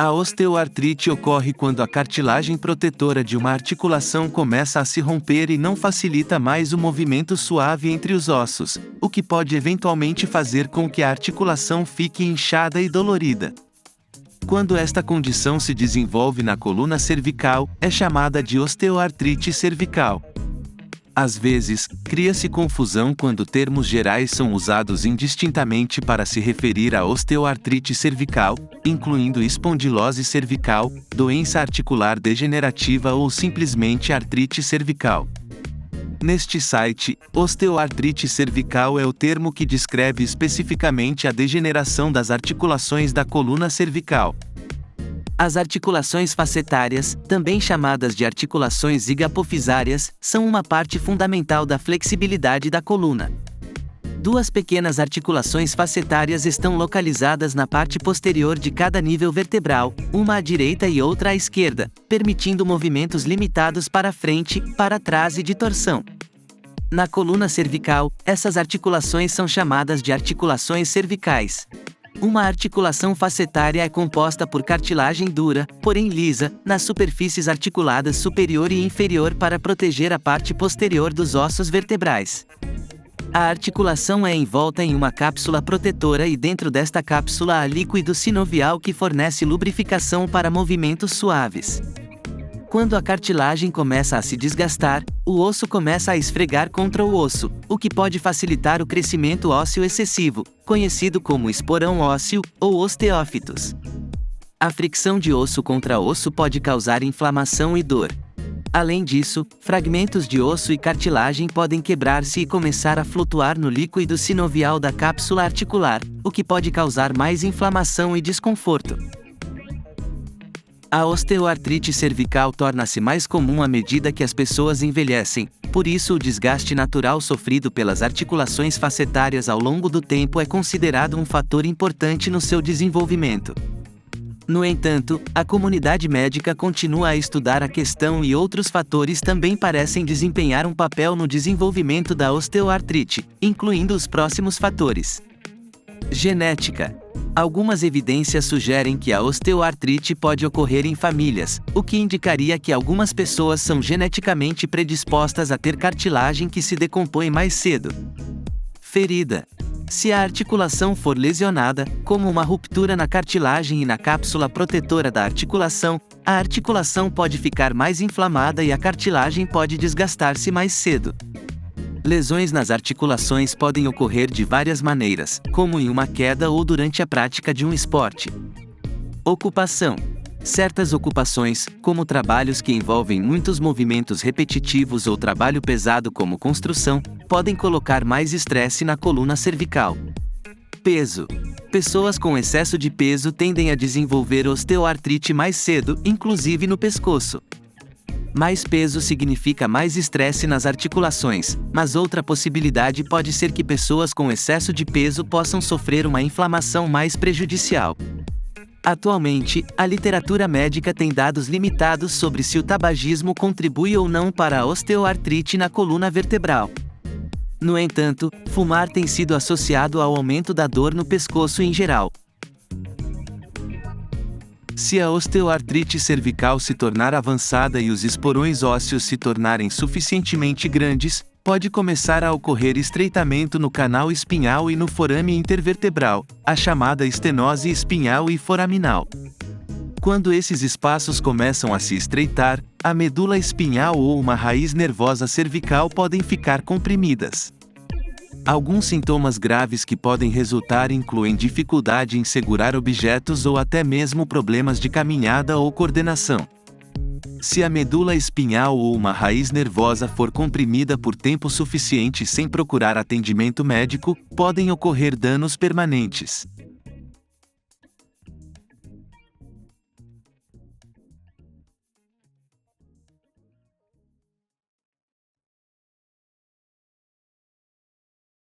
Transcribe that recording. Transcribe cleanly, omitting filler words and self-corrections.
A osteoartrite ocorre quando a cartilagem protetora de uma articulação começa a se romper e não facilita mais o movimento suave entre os ossos, o que pode eventualmente fazer com que a articulação fique inchada e dolorida. Quando esta condição se desenvolve na coluna cervical, é chamada de osteoartrite cervical. Às vezes, cria-se confusão quando termos gerais são usados indistintamente para se referir à osteoartrite cervical, incluindo espondilose cervical, doença articular degenerativa ou simplesmente artrite cervical. Neste site, osteoartrite cervical é o termo que descreve especificamente a degeneração das articulações da coluna cervical. As articulações facetárias, também chamadas de articulações zigoapofisárias, são uma parte fundamental da flexibilidade da coluna. Duas pequenas articulações facetárias estão localizadas na parte posterior de cada nível vertebral, uma à direita e outra à esquerda, permitindo movimentos limitados para frente, para trás e de torção. Na coluna cervical, essas articulações são chamadas de articulações cervicais. Uma articulação facetária é composta por cartilagem dura, porém lisa, nas superfícies articuladas superior e inferior para proteger a parte posterior dos ossos vertebrais. A articulação é envolta em uma cápsula protetora e dentro desta cápsula há líquido sinovial que fornece lubrificação para movimentos suaves. Quando a cartilagem começa a se desgastar, o osso começa a esfregar contra o osso, o que pode facilitar o crescimento ósseo excessivo, conhecido como esporão ósseo, ou osteófitos. A fricção de osso contra osso pode causar inflamação e dor. Além disso, fragmentos de osso e cartilagem podem quebrar-se e começar a flutuar no líquido sinovial da cápsula articular, o que pode causar mais inflamação e desconforto. A osteoartrite cervical torna-se mais comum à medida que as pessoas envelhecem, por isso o desgaste natural sofrido pelas articulações facetárias ao longo do tempo é considerado um fator importante no seu desenvolvimento. No entanto, a comunidade médica continua a estudar a questão e outros fatores também parecem desempenhar um papel no desenvolvimento da osteoartrite, incluindo os próximos fatores. Genética. Algumas evidências sugerem que a osteoartrite pode ocorrer em famílias, o que indicaria que algumas pessoas são geneticamente predispostas a ter cartilagem que se decompõe mais cedo. Ferida. Se a articulação for lesionada, como uma ruptura na cartilagem e na cápsula protetora da articulação, a articulação pode ficar mais inflamada e a cartilagem pode desgastar-se mais cedo. Lesões nas articulações podem ocorrer de várias maneiras, como em uma queda ou durante a prática de um esporte. Ocupação. Certas ocupações, como trabalhos que envolvem muitos movimentos repetitivos ou trabalho pesado como construção, podem colocar mais estresse na coluna cervical. Peso. Pessoas com excesso de peso tendem a desenvolver osteoartrite mais cedo, inclusive no pescoço. Mais peso significa mais estresse nas articulações, mas outra possibilidade pode ser que pessoas com excesso de peso possam sofrer uma inflamação mais prejudicial. Atualmente, a literatura médica tem dados limitados sobre se o tabagismo contribui ou não para a osteoartrite na coluna vertebral. No entanto, fumar tem sido associado ao aumento da dor no pescoço em geral. Se a osteoartrite cervical se tornar avançada e os esporões ósseos se tornarem suficientemente grandes, pode começar a ocorrer estreitamento no canal espinhal e no forame intervertebral, a chamada estenose espinhal e foraminal. Quando esses espaços começam a se estreitar, a medula espinhal ou uma raiz nervosa cervical podem ficar comprimidas. Alguns sintomas graves que podem resultar incluem dificuldade em segurar objetos ou até mesmo problemas de caminhada ou coordenação. Se a medula espinhal ou uma raiz nervosa for comprimida por tempo suficiente sem procurar atendimento médico, podem ocorrer danos permanentes.